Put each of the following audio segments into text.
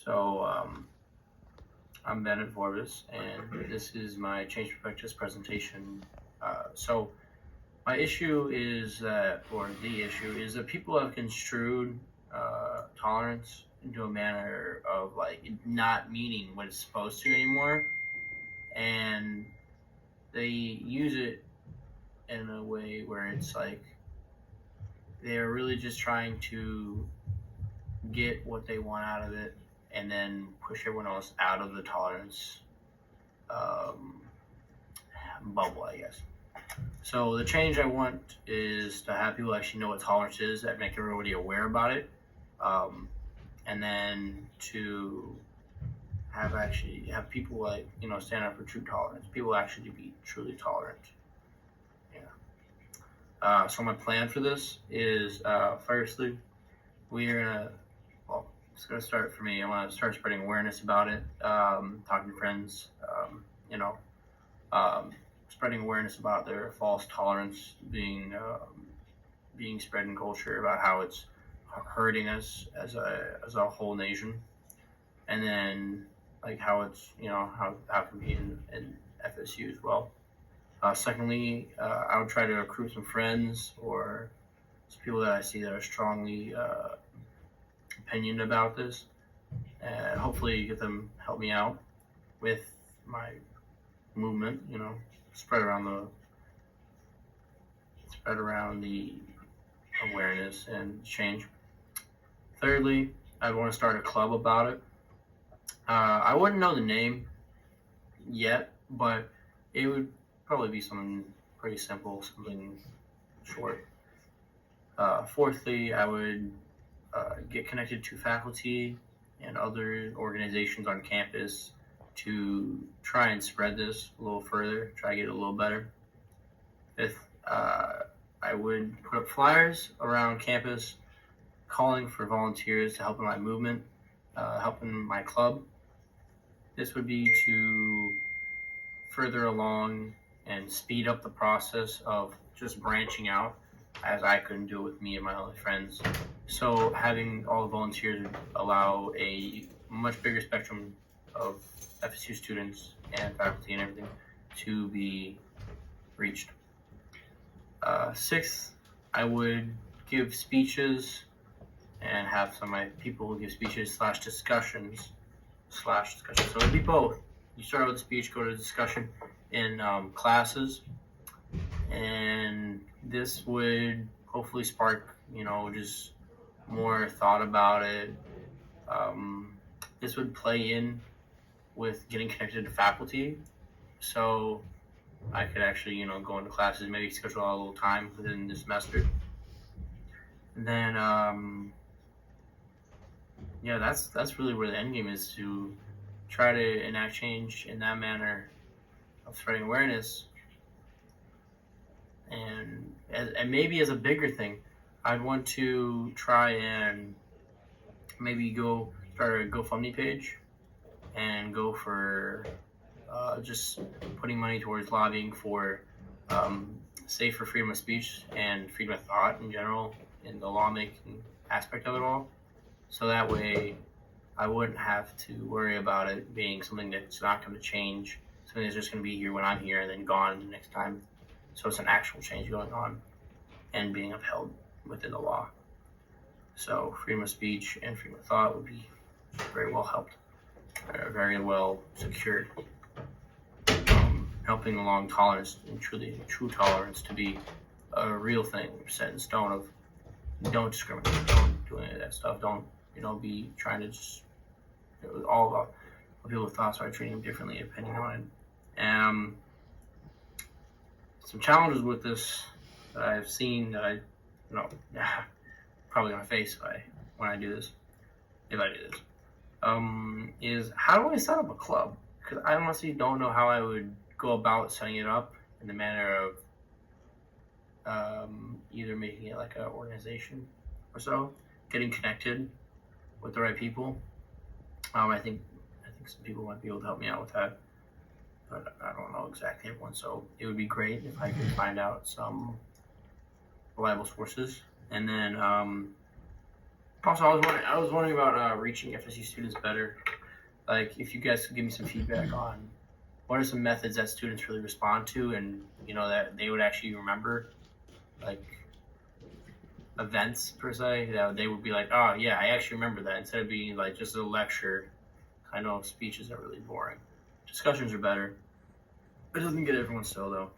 So I'm Bennett Vorbis, and this is my change prospectus presentation. So my issue is that, or the issue is that people have construed tolerance into a manner of like not meaning what it's supposed to anymore, and they use it in a way where it's like they're really just trying to get what they want out of it and then push everyone else out of the tolerance um, bubble, I guess. So the change I want is to have people actually know what tolerance is, that make everybody aware about it, and then to have people stand up for true tolerance. People actually be truly tolerant. Yeah. So my plan for this is firstly, we're gonna it's gonna start for me. I want to start spreading awareness about it, talking to friends, um, spreading awareness about their false tolerance being spread in culture, about how it's hurting us as a whole nation, and then like how it's how it can be in FSU as well. Secondly, I would try to recruit some friends or some people that I see that are strongly opinion about this, and hopefully get them help me out with my movement. Spread around the awareness and change. Thirdly, I'd want to start a club about it. I wouldn't know the name yet, but it would probably be something pretty simple, something short. Fourthly, I would get connected to faculty and other organizations on campus to try and spread this a little further, try to get it a little better. Fifth, I would put up flyers around campus calling for volunteers to help in my movement, help in my club. This would be to further along and speed up the process of just branching out, as I couldn't do it with me and my only friends. So having all the volunteers would allow a much bigger spectrum of FSU students and faculty and everything to be reached. Sixth, I would give speeches and have some of my people who give speeches / discussions. So it'd be both. You start with a speech, go to discussion in classes, and this would hopefully spark, just more thought about it. This would play in with getting connected to faculty, so I could actually, go into classes, maybe schedule a little time within the semester. And then, that's really where the end game is, to try to enact change in that manner of spreading awareness. And maybe as a bigger thing, I'd want to try and maybe go start a GoFundMe page and go for just putting money towards lobbying for safer freedom of speech and freedom of thought in general, in the lawmaking aspect of it all. So that way I wouldn't have to worry about it being something that's not going to change, something that's just going to be here when I'm here and then gone the next time. So it's an actual change going on and being upheld within the law. So freedom of speech and freedom of thought would be very well helped, very well secured, helping along tolerance and true tolerance to be a real thing set in stone of don't discriminate, don't do any of that stuff, don't be trying to just all about what people's thoughts are, treating them differently depending on it. Some challenges with this that I've seen that I probably gonna face when I do this, if I do this, is how do I set up a club? Because I honestly don't know how I would go about setting it up in the manner of either making it like an organization or so, getting connected with the right people. I think some people might be able to help me out with that, but I don't know exactly everyone. So it would be great if I could find out some reliable sources, and then Also, I was wondering about reaching FSU students better. Like, if you guys could give me some feedback on what are some methods that students really respond to, and that they would actually remember, like events per se, that they would be like, oh yeah, I actually remember that, instead of being like just a lecture. I know speeches are really boring. Discussions are better. It doesn't get everyone still though.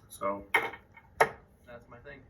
So that's my thing.